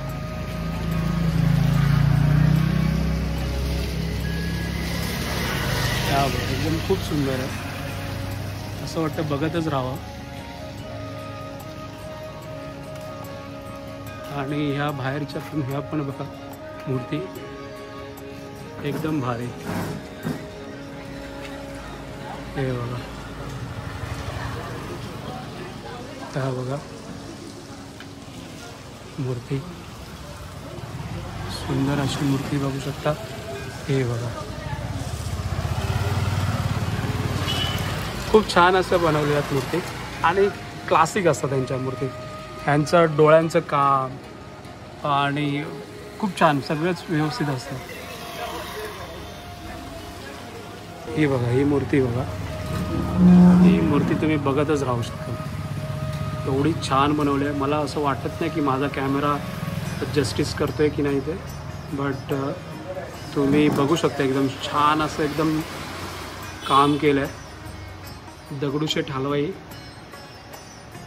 एकदम खूप सुंदर आहे. असं वाटतं बघतच राहावं. आणि ह्या बाहेरच्या पण ह्या पण बघा मूर्ती एकदम भारी. हे बघा, त्या बघा मूर्ती, सुंदर अशी मूर्ती बघू शकता. हे बघा खूप छान असं बनवलेल्या मूर्ती आणि क्लासिक असतात त्यांच्या मूर्ती. ह्यांचं डोळ्यांचं काम आणि खूप छान, सगळंच व्यवस्थित असतं. ही बघा, ही मूर्ती बघा, ही मूर्ती तुम्ही बघतच राहू शकता. एवढी छान बनवली आहे. मला असं वाटत नाही की माझा कॅमेरा जस्टिस करतो आहे की नाही ते, बट तुम्ही बघू शकता एकदम छान असं एकदम काम केलं आहे. दगडूशेठ हलवाई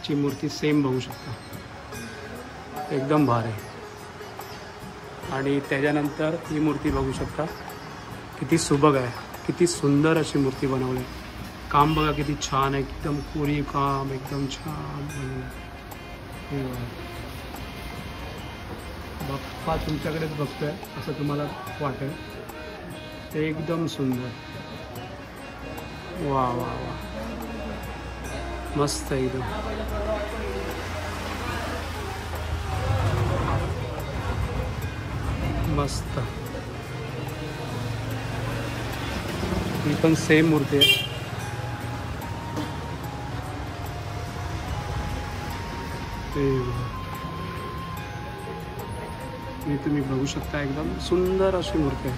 ची मूर्ती सेम बघू शकता, एकदम भारी. आणि त्याच्यानंतर ही मूर्ती बघू शकता किती सुबक आहे. किती सुंदर अशी मूर्ती बनवली. काम बघा किती छान आहे, एकदम कोरीव काम, एकदम छान बनवलं. हे बघा. बाप्पा तुमच्याकडेच बघतोय असं तुम्हाला वाटेल. एकदम सुंदर. वा वा वा, मस्त एकदम. मस्त. ही पण सेम मूर्ती आहे. हे तुम्ही बघू शकता, एकदम सुंदर अशी मूर्ती आहे.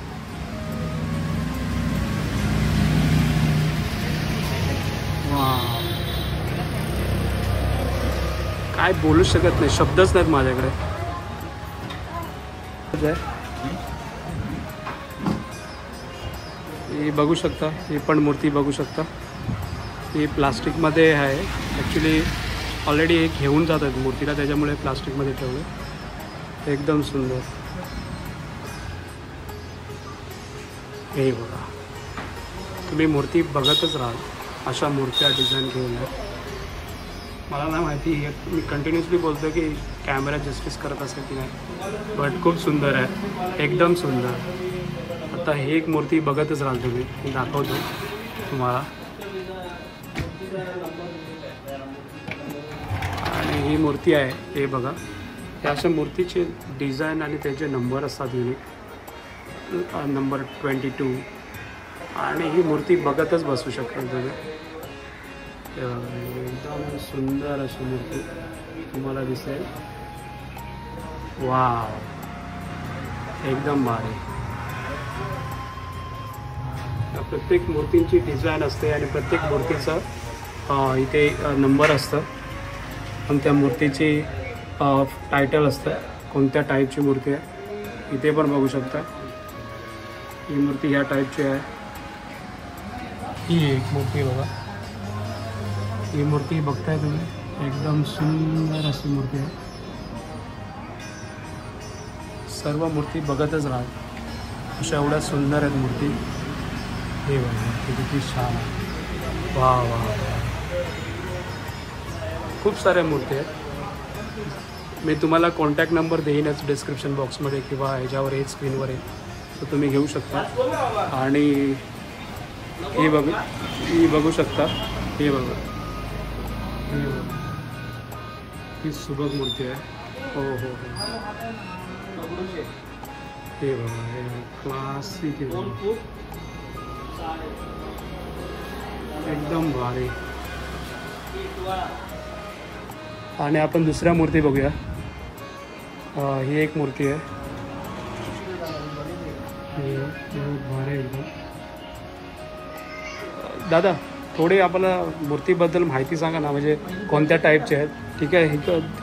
काय बोलू शकत नाही, शब्दच नाहीत माझ्याकडे. ही बघू शकता, ही पण मूर्ती बघू शकता. ही प्लास्टिकमध्ये आहे. ॲक्च्युली ऑलरेडी एक घेऊन जात आहेत मूर्तीला, त्याच्यामुळे प्लास्टिकमध्ये ठेवलं. एकदम सुंदर. हे बघा, तुम्ही मूर्ती बघतच राहाल. अशा मूर्त्या डिझाईन घेऊन मला नाही माहिती, हे मी कंटिन्युअसली बोलतो की कॅमेरा जस्टिस करत असेल की नाही, बट खूप सुंदर आहे, एकदम सुंदर. आता ही एक मूर्ती बघतच राहाल तुम्ही, मी दाखवतो तुम्हाला. आणि ही मूर्ती आहे, हे बघा. हे अशा मूर्तीचे डिझाईन आणि त्याचे नंबर असतात युनिक. नंबर 22. आणि ही मूर्ती बघतच बसू शकता तुम्ही. एकदम सुंदर अशी मूर्ती तुम्हाला दिसेल. वाव, एकदम भारी. प्रत्येक मूर्तींची डिझाईन असते आणि प्रत्येक मूर्तीचं इथे नंबर असतं. पण त्या मूर्तीची टायटल असतं, कोणत्या टाईपची मूर्ती आहे. इथे पण बघू शकता, ही मूर्ती ह्या टाईपची आहे. ही एक मूर्ती बघा, ही मूर्ती बघताय तुम्ही, एकदम सुंदर अशी मूर्ती आहे. सर्व मूर्ती बघतच राहा, अशा एवढ्या सुंदर आहेत मूर्ती. हे बघा किती छान आहे. वा वा वा, खूप साऱ्या मूर्ती आहेत. मी तुम्हाला कॉन्टॅक्ट नंबर देईनच डिस्क्रिप्शन बॉक्समध्ये किंवा ह्याच्यावर येईल, स्क्रीनवर येईल, तर तुम्ही घेऊ शकता. आणि ही बघू शकता. हे बघा, ही सुबक मूर्ती आहे. हो हो हो, हे बघा, हे क्लासिक आहे, एकदम भारी. आणि आपण दुसऱ्या मूर्ती बघूया. ही एक मूर्ती आहे, भारी एकदम. दादा, थोडी आपल्याला मूर्तीबद्दल माहिती सांगा ना, म्हणजे कोणत्या टाईपचे आहेत. ठीक आहे,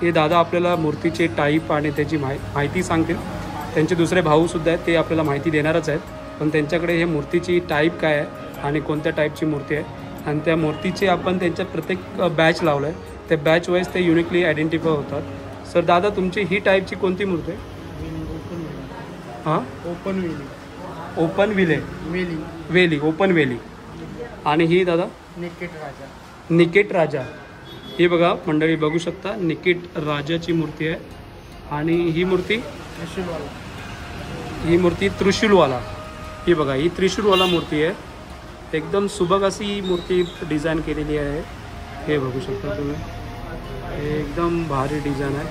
हे दादा आपल्याला मूर्तीचे टाईप आणि त्याची माहिती सांगतील. त्यांचे दुसरे भाऊसुद्धा आहेत, ते आपल्याला माहिती देणारच आहेत. पण त्यांच्याकडे हे मूर्तीची टाईप काय आहे आणि कोणत्या टाईपची मूर्ती आहे, आणि त्या मूर्तीचे आपण त्यांच्या प्रत्येक बॅच लावलं आहे. त्या बॅच वाईज ते युनिकली आयडेंटिफाय होतात. सर दादा, तुमची ही टाईपची कोणती मूर्ती आहे? हां, ओपन वेली, ओपन वेली. आणि ही दादा? निकेट राजा. ही बघा मंडळी, बघू शकता, निकेट राजाची मूर्ती आहे. आणि ही मूर्ती त्रिशूलवाला. ही बघा, ही त्रिशूलवाला मूर्ती आहे. एकदम सुबक अशी मूर्ती डिझाईन केलेली आहे. हे बघू शकता तुम्ही, एकदम भारी डिझाईन आहे.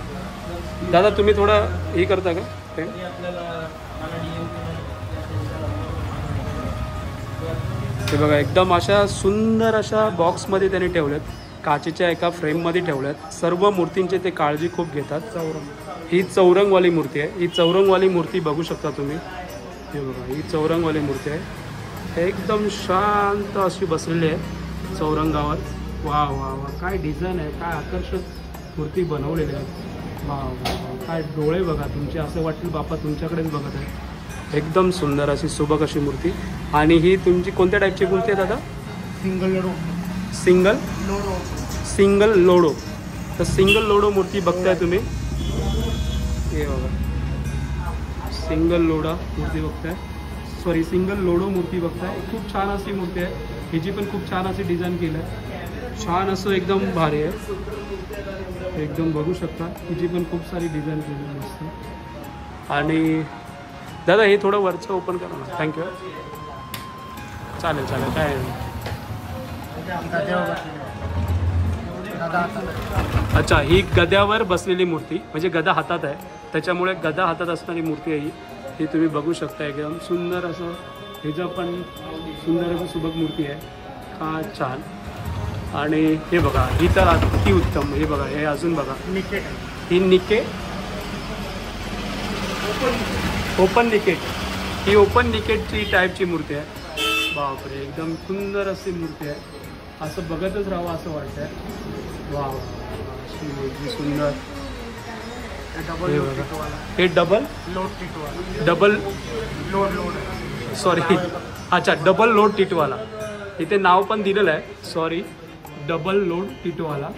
दादा, तुम्ही थोडा हे करता का? हे बघा, एकदम अशा सुंदर अशा बॉक्समध्ये त्यांनी ठेवल्यात, काचेच्या एका फ्रेममध्ये ठेवल्यात. सर्व मूर्तींचे ते काळजी खूप घेतात. ही चौरंगवाली मूर्ती आहे. ही चौरंगवाली मूर्ती बघू शकता तुम्ही. हे बघा, ही चौरंगवाली मूर्ती आहे. एकदम शांत अशी बसलेली आहे चौरंगावर. वा वा वा, काय डिझाईन आहे, काय आकर्षक मूर्ती बनवलेली आहे. वा वा, काय डोळे बघा तुमचे, असं वाटेल बाप्पा तुमच्याकडेच बघत आहे. एकदम सुंदर अशी सुबक अशी मूर्ती. आणि ही तुमची कोणत्या टाईपची मूर्ती आहे दादा? Single ludo. तर सिंगल लोडो मूर्ती बघताय तुम्ही. हे बघा, सिंगल लोडा मूर्ती बघताय. सॉरी सिंगल लोडो मूर्ती बघताय. खूप छान अशी मूर्ती आहे. हिची पण खूप छान अशी डिझाईन केलं आहे. छान असं एकदम भारी आहे. एकदम बघू शकता हिची पण खूप सारी डिझाईन केली मस्त. आणि दादा हे थोडं वरचं ओपन करा ना. थँक्यू. चालेल चालेल काय अच्छा ही गद्यावर बसलेली मूर्ती म्हणजे गदा हातात आहे त्याच्यामुळे गदा हातात असणारी मूर्ती आहे ही तुम्ही बघू शकता. एकदम सुंदर असं हिचं पण सुंदर असं सुबक मूर्ती आहे. हा छान. आणि हे बघा ही तर अति उत्तम. हे बघा हे अजून बघा ही निकेट ओपन निकेट ही ओपन निकेटची टाईपची मूर्ती आहे. बापरे एकदम सुंदर अशी मूर्ती आहे. असं बघतच राहावं असं वाटतंय. वा अशी मूर्ती सुंदर. हे डबल लोड सॉरी अच्छा डबल लोड टिटवाला इथे नाव पण दिलेलं आहे. सॉरी डबल लोड टिटवाला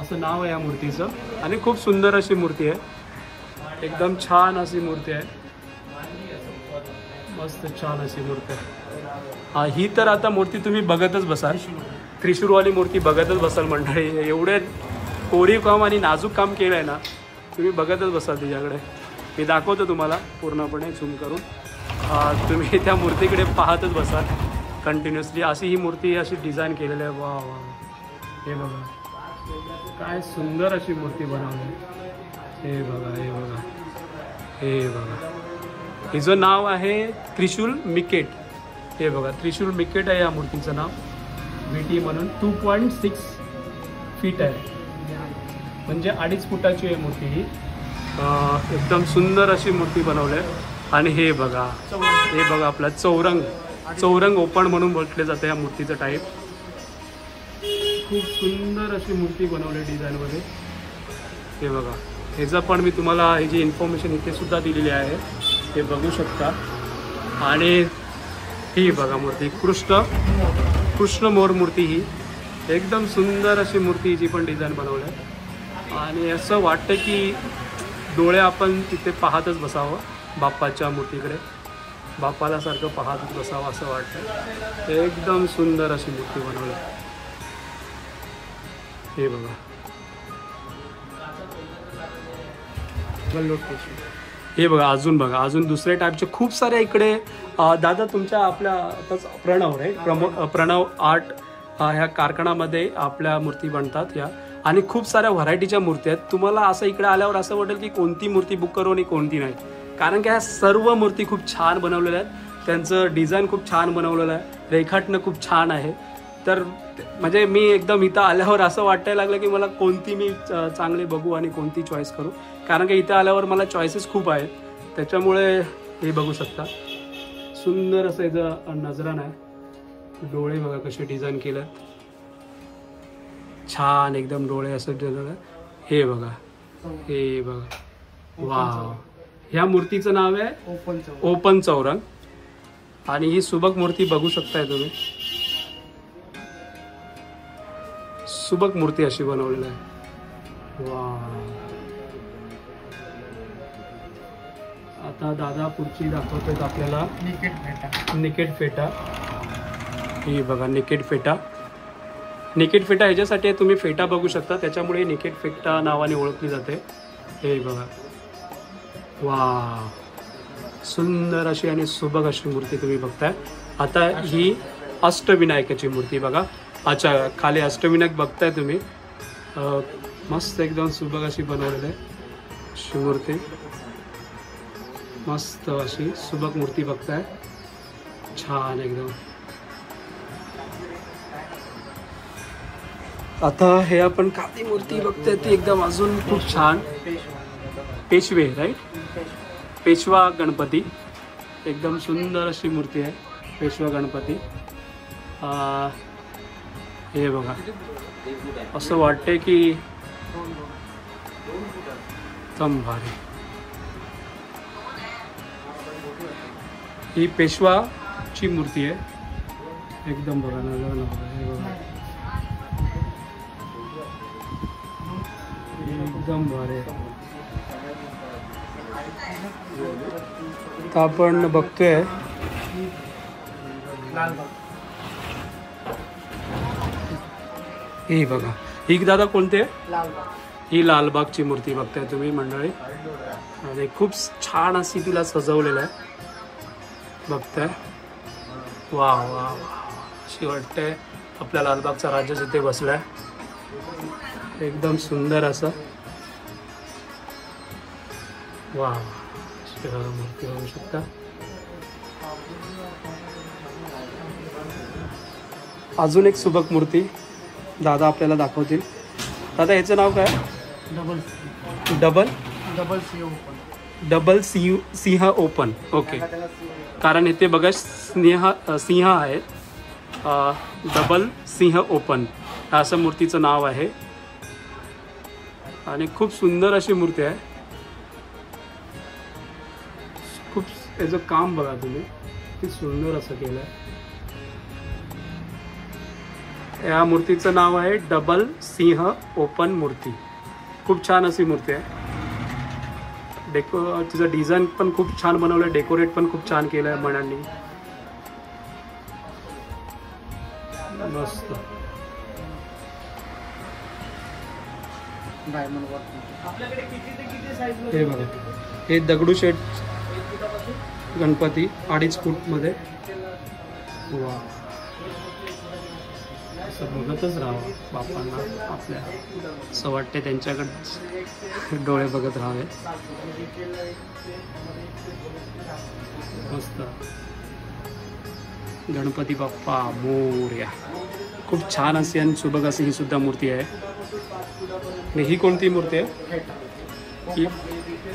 असं नाव आहे या मूर्तीचं. आणि खूप सुंदर अशी मूर्ती आहे. एकदम छान अशी मूर्ती आहे. मस्त छान अशी मूर्ती आहे. ही तर आता मूर्ती तुम्ही बघतच बसाल. त्रिशूरवाली मूर्ती बघतच बसाल मंडळी. एवढे कोरीव काम आणि नाजूक काम केलं आहे ना तुम्ही बघतच बसाल तिच्याकडे. मी दाखवतो तुम्हाला पूर्णपणे झूम करून. तुम्ही त्या मूर्तीकडे पाहतच बसाल कंटिन्युअसली. अशी ही मूर्ती अशी डिझाईन केलेली आहे. वा वा हे बघा काय सुंदर अशी मूर्ती बनवली. हे बघा हे बघा हे बघा. हिचं नाव आहे त्रिशूल मिकेट. हे बघा त्रिशूल मिकेट आहे या मूर्तीचं नाव. VT म्हणून 2.6 फीट आहे म्हणजे 2.5 फुटाची आहे मूर्ती ही. एकदम सुंदर अशी मूर्ती बनवली आहे. आणि हे बघा आपला चौरंग ओपन म्हणून म्हटले जाते या मूर्तीचं टाईप. खूप सुंदर अशी मूर्ती बनवली डिझाईनमध्ये. हे बघा ह्याचं पण मी तुम्हाला ह्याची इन्फॉर्मेशन इथे सुद्धा दिलेली आहे. हे बघू शकता. आणि ही बघा मूर्ती कृष्ण मोर मूर्ती. ही एकदम सुंदर अशी मूर्ती हिची पण डिझाईन बनवली आहे. आणि असं वाटतं की डोळे आपण तिथे पाहतच बसावं बाप्पाच्या मूर्तीकडे. बाप्पाला सारखं पाहतच बसावं असं वाटतं. एकदम सुंदर अशी मूर्ती बनवली. हे बघा हे बघा अजून दुसऱ्या टाईपचे खूप सारे इकडे. दादा तुमच्या आपल्या आताच प्रणव आहे प्रणव आर्ट ह्या कारखान्यामध्ये आपल्या मूर्ती बनतात या. आणि खूप साऱ्या व्हरायटीच्या मूर्ती आहेत. तुम्हाला असं इकडे आल्यावर असं वाटेल की कोणती मूर्ती बुक करू आणि कोणती नाही. कारण की ह्या सर्व मूर्ती खूप छान बनवलेल्या आहेत. त्यांचं डिझाईन खूप छान बनवलेलं आहे. रेखाटनं खूप छान आहे. तर म्हणजे मी एकदम इथं आल्यावर असं वाटायला लागलं की मला कोणती मी चांगली बघू आणि कोणती चॉईस करू. कारण की इथं आल्यावर मला चॉईसेस खूप आहेत. त्याच्यामुळे हे बघू शकता सुंदर असं याचं नजरान आहे. डोळे बघा कसे डिझाईन केलं छान एकदम डोळे असं दिलेलं. हे बघा वा ह्या मूर्तीचं नाव आहे ओपन चौरंग. आणि ही सुबक मूर्ती बघू शकताय तुम्ही. सुबक मूर्ती अशी बनवलेली आहे. वा आता दादा पुढची दाखवतात आपल्याला निकेट फेटा. ही बघा निकेट फेटा ह्याच्यासाठी तुम्ही फेटा बघू शकता त्याच्यामुळे निकेट फेटा नावाने ओळखली जाते. हे बघा वा सुंदर अशी आणि सुबक अशी मूर्ती तुम्ही बघताय. आता ही अष्टविनायकाची मूर्ती बघा. अच्छा खाली अष्टविनायक बघताय तुम्ही. मस्त एकदम सुबक अशी बनवलेली आहे अशी मूर्ती. मस्त अशी सुबक मूर्ती बघताय छान एकदम. आता हे आपण काळी मूर्ती बघताय ती एकदम अजून खूप छान. पेशवे राईट पेशवा गणपती. एकदम सुंदर अशी मूर्ती आहे पेशवा गणपती. हे बघा असं वाटते की एकदम भारी. ही पेशवाची मूर्ती आहे एकदम बघा ना बघा. हे बघा एकदम भारी. आता आपण बघतोय लालबाग. ही बघा, ही दादा कोणते? लालबाग. ही लालबागची मूर्ती बघताय तुम्ही मंडळी, आणि खूप छान अशी तिला सजवलेलं आहे बघताय. वा वा वा, अशी वाटते आपल्या लालबागचा राजा जिथे बसलाय, एकदम सुंदर असं. वा, मूर्ती बघू शकता. अजून एक सुबक मूर्ती दादा आपल्याला दाखवतील. दादा ह्याचं नाव काय? डबल सिंह ओपन. ओके, कारण इथे बघा सिंह आहे, डबल सिंह ओपन असं मूर्तीचं नाव आहे, आणि खूप सुंदर अशी मूर्ती आहे. खूप त्याचं काम बघा तुम्ही, किती सुंदर असं केलं आहे. या मूर्तीचं नाव आहे डबल सिंह ओपन मूर्ती. खूप छान अशी मूर्ती आहे. तिचं डिझाईन पण खूप छान बनवलं, डेकोरेट पण खूप छान केलं आहे मण्यांनी. मस्त. हे बघा, हे दगडूशेठ गणपती 2.5 फूटमध्ये. वा, असं बघतच राहावं बापांना आपल्या, असं वाटते त्यांच्याकडे डोळे बघत राहावे. मस्त. गणपती बाप्पा मोरया. खूप छान अशी आणि सुबक अशी ही सुद्धा मूर्ती आहे. आणि ही कोणती मूर्ती आहे?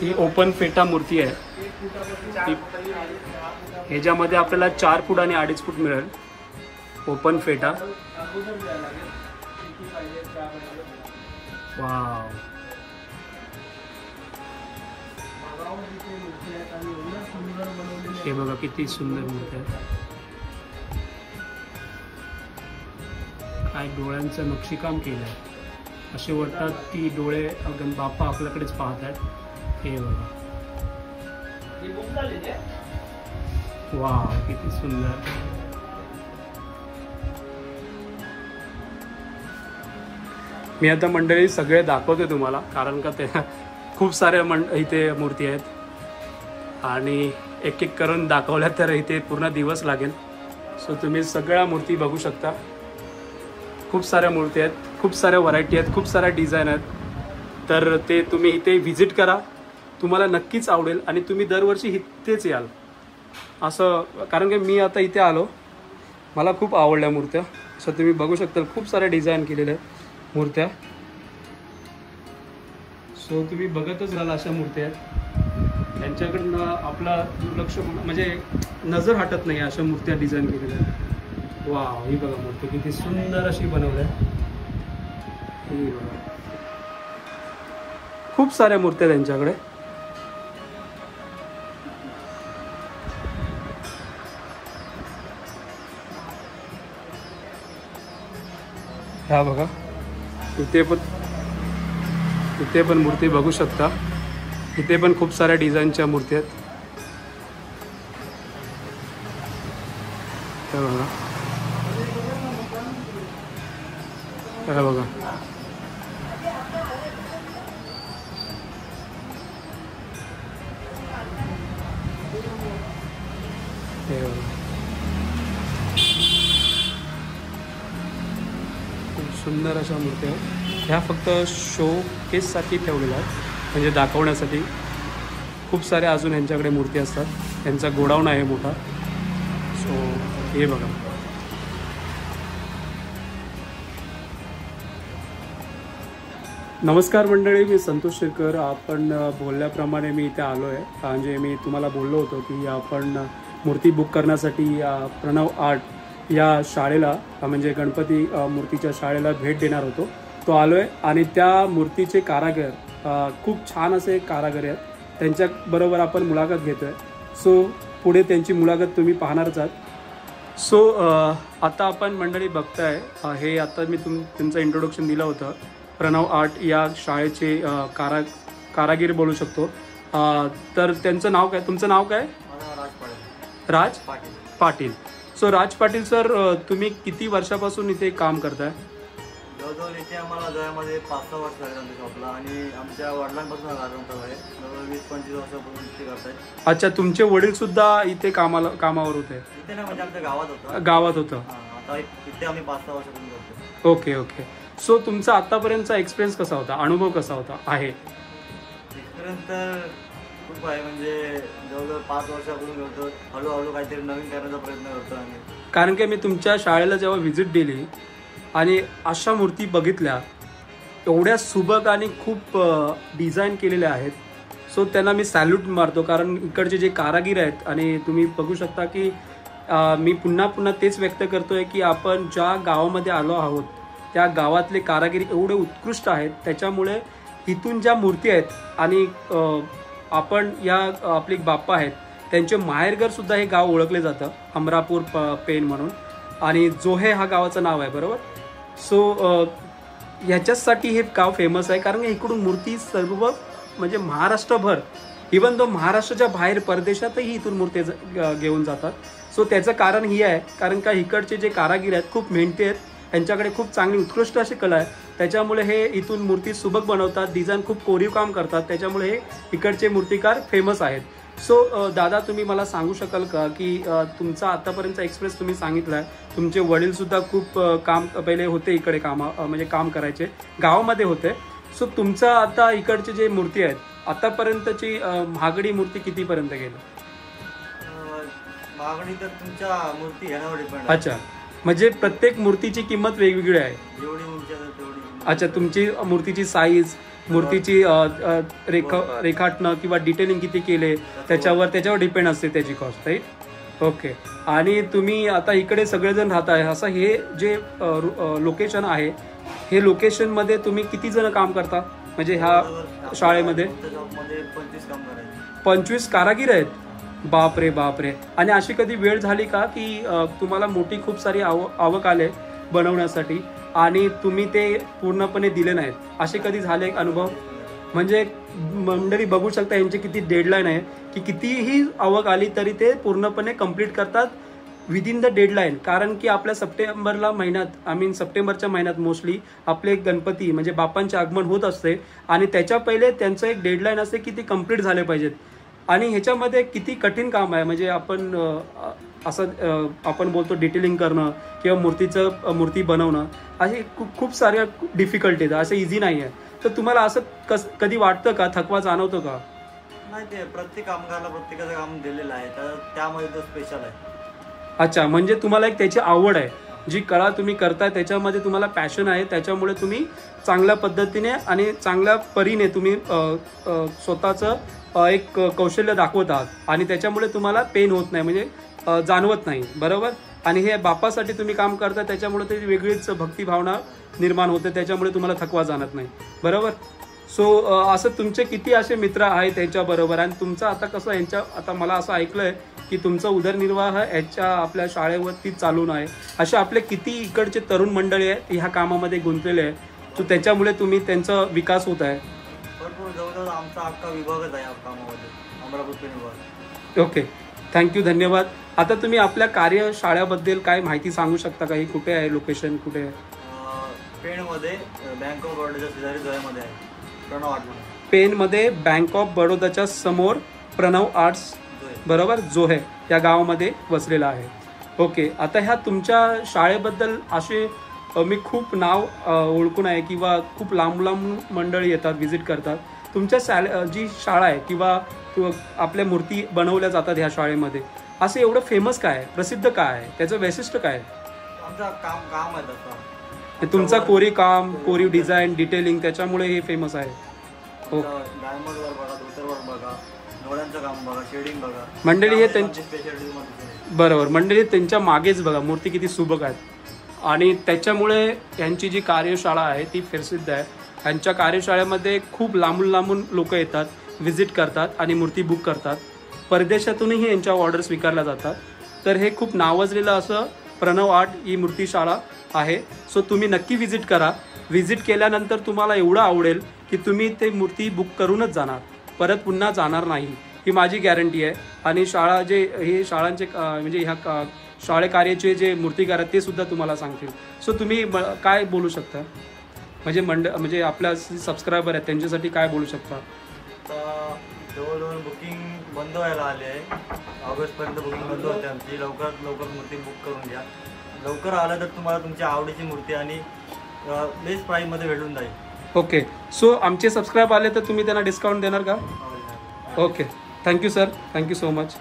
ही ओपन फेटा मूर्ती आहे. ह्याच्यामध्ये आपल्याला 4 फूट आणि 2.5 फूट मिळेल. ओपन फेटा. वाव, हे बघा किती सुंदर मूर्ती आहे. काय डोळ्यांचं नक्षीकाम केलं आहे, असे वाटतात की डोळे बाप्पा आपल्याकडेच पाहत आहेत. हे बघा, वाव किती सुंदर. मी आता मंडळी सगळे दाखवते तुम्हाला, कारण का ते खूप सारे इथे मूर्ती आहेत, आणि एक एक करून दाखवल्या तर इथे पूर्ण दिवस लागेल. सो तुम्ही सगळ्या मूर्ती बघू शकता. खूप साऱ्या मूर्ती आहेत, खूप साऱ्या व्हरायटी आहेत, खूप साऱ्या डिझाईन आहेत. तर ते तुम्ही इथे व्हिजिट करा, तुम्हाला नक्कीच आवडेल, आणि तुम्ही दरवर्षी इथेच याल असं. कारण की मी आता इथे आलो, मला खूप आवडल्या मूर्त्या. सो तुम्ही बघू शकता, खूप साऱ्या डिझाईन केलेल्या आहेत मूर्त्या. सो तुम्ही बघतच राहाल अशा मूर्त्या आहेत. त्यांच्याकडनं आपला दुर्लक्ष म्हणजे नजर हटत नाही अशा मूर्त्या डिझाईन केलेल्या आहेत. वा, ही बघा मूर्ती किती सुंदर अशी बनवली आहे. ही बघा, खूप साऱ्या मूर्त्या त्यांच्याकडे. ह्या बघा, इथे पण मूर्ती बघू शकता. इथे पण खूप साऱ्या डिझाईनच्या मूर्ती आहेत. हे बघा, हे बघा, हे बघा, खूप सुंदर अशा मूर्त्या आहेत. ह्या फक्त शो केससाठी ठेवलेल्या आहेत, म्हणजे दाखवण्यासाठी. खूप साऱ्या अजून ह्यांच्याकडे मूर्ती असतात. त्यांचा गोडाऊन आहे मोठा. सो हे बघा, नमस्कार मंडळी, मी संतोष शेरकर. आपण बोलल्याप्रमाणे मी इथे आलो आहे. म्हणजे मी तुम्हाला बोललो होतो की आपण मूर्ती बुक करण्यासाठी प्रणव आर्ट या शाळेला, म्हणजे गणपती मूर्तीच्या शाळेला भेट देणार होतो. तो आलो आहे, आणि त्या मूर्तीचे कारागीर खूप छान असे कारागीर आहेत. त्यांच्याबरोबर आपण मुलाखत घेतो आहे. सो पुढे त्यांची मुलाखत तुम्ही पाहणारच आहात. सो आता आपण मंडळी बघताय, हे आता मी तुमचं इंट्रोडक्शन दिलं होतं. प्रणव आर्ट या शाळेचे कारागीर बोलू शकतो. तर त्यांचं नाव काय? तुमचं नाव काय? राज पाटील. पाटील. सो राज पाटील सर, तुम्ही किती वर्षापासून इथे काम करताय? जवळजवळ इथे आम्हाला जवळमध्ये 5-6 वर्ष झाले आमच्या शॉपला आणि आमच्या वडिलांपासून लागणार आहे. जवळ 20-25 वर्षापासून इथे करतायत. अच्छा, तुमचे वडील सुद्धा इथे कामावर होते? इथे ना म्हणजे आमच्या गावात होतं. गावात होतं. आता इथे आम्ही 5-6 वर्षापासून करतो. Okay okay. सो तुमचा आतापर्यंतचा एक्सपिरियन्स कसा होता, अनुभव कसा होता आहे? एक्सपिरियन्स तर खूप आहे. म्हणजे जवळजवळ 5 वर्षापासून करतो. हळूहळू काहीतरी नवीन करण्याचा प्रयत्न करतो आम्ही. कारण की मी तुमच्या शाळेला जेव्हा व्हिजिट दिली आणि अशा मूर्ती बघितल्या, एवढ्या सुबक आणि खूप डिझाईन केलेल्या आहेत. सो त्यांना मी सॅल्यूट मारतो. कारण इकडचे जे कारागीर आहेत, आणि तुम्ही बघू शकता की मी पुन्हा पुन्हा तेच व्यक्त करतोय की आपण ज्या गावामध्ये आलो आहोत त्या गावातले कारागिरी एवढे उत्कृष्ट आहेत. त्याच्यामुळे इथून ज्या मूर्ती आहेत आणि आपण या आपले बाप्पा आहेत त्यांचे माहेरघर सुद्धा हे गाव ओळखले जातं, अमरापूर पेण म्हणून. आणि जोहे हा गावाचं नाव आहे, बरोबर. सो ह्याच्यासाठी हे गाव फेमस आहे. कारण इकडून मूर्ती सर्व म्हणजे महाराष्ट्रभर, इवन तो महाराष्ट्राच्या बाहेर परदेशातही इथून मूर्ती घेऊन जातात. सो त्याचं कारण ही आहे, कारण का इकडचे जे कारागीर आहेत खूप मेहनती आहेत, त्यांच्याकडे खूप चांगली उत्कृष्ट अशी कला आहे. त्याच्यामुळे हे इथून मूर्ती सुबक बनवतात, डिझाईन खूप कोरीव काम करतात. त्याच्यामुळे हे इकडचे मूर्तिकार फेमस आहेत. सो दादा, तुम्ही मला सांगू शकाल का की तुमचा आतापर्यंतचा एक्सपिरियन्स तुम्ही सांगितला आहे, तुमचे वडील सुद्धा खूप काम पहिले होते इकडे म्हणजे काम करायचे, गावामध्ये होते. सो तुमचा आता इकडचे जे मूर्ती आहेत आतापर्यंतची महागडी मूर्ती कितीपर्यंत गेली? मागणी तर तुमच्या मूर्ती घेण्यावर डिपेंड. अच्छा, म्हणजे प्रत्येक मूर्तीची किंमत वेगवेगळी आहे. जेवढी उंची असेल तेवढी. अच्छा, तुमची मूर्तीची साईज, मूर्तीची रेखाटणं किंवा डिटेलिंग किती केले त्याच्यावर डिपेंड असते त्याची कॉस्ट, राईट? ओके. आणि तुम्ही आता इकडे सगळेजण राहताय, असं हे जे लोकेशन आहे, हे लोकेशनमध्ये तुम्ही किती जण काम करता? म्हणजे ह्या शाळेमध्ये 25 कारागीर आहेत? बापरे बापरे. आणि अशी कधी वेळ झाली का की तुम्हाला मोठी खूप सारी आवक आले बनवण्यासाठी आणि तुम्ही ते पूर्णपणे दिले नाहीत, असे कधी झाले अनुभव? म्हणजे मंडळी बघू शकता यांची किती डेडलाईन आहे की कितीही आवक आली तरी ते पूर्णपणे कंप्लीट करतात विदिन द डेडलाईन. कारण की आपल्या सप्टेंबरच्या महिन्यात मोस्टली आपले गणपती म्हणजे बाप्पांचे आगमन होत असते आणि त्याच्या पहिले त्यांचं एक डेडलाईन असते की ती कंप्लीट झाले पाहिजेत. आणि ह्याच्यामध्ये किती कठीण काम आहे. म्हणजे आपण बोलतो डिटेलिंग करणं किंवा मूर्ती बनवणं, असे खूप साऱ्या डिफिकल्टीज, असं इझी नाही आहे. तर तुम्हाला असं कधी वाटतं का, थकवा जाणवतो का? नाही, ते प्रत्येक कामगाराला प्रत्येकाचं काम दिलेलं आहे, तर त्यामध्ये तो स्पेशल आहे. अच्छा, म्हणजे तुम्हाला एक त्याची आवड आहे, जी कला तुम्ही करताय त्याच्यामध्ये तुम्हाला पॅशन आहे, त्याच्यामुळे तुम्ही चांगल्या पद्धतीने आणि चांगल्या परीने तुम्ही स्वतःचं एक कौशल्य दाखवत आहात आणि त्याच्यामुळे तुम्हाला पेन होत नाही, म्हणजे जाणवत नाही, बरोबर. आणि हे बाप्पासाठी तुम्ही काम करता त्याच्यामुळे ते वेगळीच भक्तिभावना निर्माण होते, त्याच्यामुळे तुम्हाला थकवा जाणत नाही, बरोबर. सो असं तुमचे किती असे मित्र आहेत त्यांच्याबरोबर? आणि तुमचं आता कसं आता मला असं ऐकलंय की तुमचा उदरनिर्वाह ह्याच्या आपल्या शाळेवरती चालून आहे. असे आपले किती इकडचे तरुण मंडळी आहेत ह्या कामामध्ये गुंतलेले आहे, सो त्याच्यामुळे त्यांचा विकास होत आहे. भरपूर, जवळजवळ आमचा अख्खा विभागच आहे या कामामध्ये, अमरापूर पेण विभाग. ओके, थँक्यू, धन्यवाद. आता तुम्ही आपल्या कार्यशाळेबद्दल काय माहिती सांगू शकता का? ही कुठे आहे, लोकेशन कुठे आहे? पेणमध्ये बँक ऑफ बरोडाच्या शेजारी जोहेमध्ये आहे, प्रणव आर्ट. पेणमध्ये बँक ऑफ बडोदाच्या समोर प्रणव आर्ट्स, बरोबर, जोहे या गावामध्ये वसलेला आहे. ओके. आता ह्या तुमच्या शाळेबद्दल असे मी खूप नाव ओळखून आहे किंवा खूप लांब मंडळी येतात, व्हिजिट करतात. तुमच्या जी शाळा आहे किंवा आपल्या मूर्ती बनवल्या जातात ह्या शाळेमध्ये, असं एवढं फेमस काय आहे, प्रसिद्ध काय आहे, त्याचं वैशिष्ट्य काय आहे? आमचं काम आहे तसं, तुमचा कोरीव डिझाईन, डिटेलिंग, त्याच्यामुळे हे फेमस आहे. हो, डायमंडवर बघा, धोतरवर बघा, डोळ्यांचं काम बघा, शेडिंग बघा. मंडळी हे त्यांची बरोबर, मंडळी त्यांच्या मागेच बघा मूर्ती किती सुबक आहेत आणि त्याच्यामुळे यांची जी कार्यशाळा आहे ती प्रसिद्ध आहे. यांच्या कार्यशाळेमध्ये खूप लांबून लोक येतात, व्हिजिट करतात आणि मूर्ती बुक करतात. परदेशातूनही यांच्या ऑर्डर स्वीकारल्या जातात. तर हे खूप नावाजलेलं असं प्रणव आर्ट ही मूर्तीशाळा आहे. सो तुम्ही नक्की व्हिजिट करा. व्हिजिट केल्यानंतर तुम्हाला एवढं आवडेल की तुम्ही ते मूर्ती बुक करूनच जाणार, परत पुन्हा जाणार नाही. ही माझी गॅरंटी आहे. आणि शाळा जे हे शाळांचे म्हणजे ह्या शाळे कार्याचे जे मूर्तिकार आहेत ते सुद्धा तुम्हाला सांगतील. सो तुम्ही काय बोलू शकता, म्हणजे म्हणजे आपल्या सबस्क्रायबर आहेत त्यांच्यासाठी काय बोलू शकता? आता जवळजवळ बुकिंग बंद व्हायला आली आहे. ऑगस्टपर्यंत बुकिंग बंद होते आमची. लवकरात लवकर मूर्ती बुक करून घ्या. लवकर आलं तर तुम्हाला तुमच्या आवडीची मूर्ती आणि बेस्ट प्राईजमध्ये भेटून जाईल. ओके. सो आमचे सबस्क्राईब आले तर तुम्ही त्यांना डिस्काउंट देणार का? Okay. Thank you sir, thank you so much.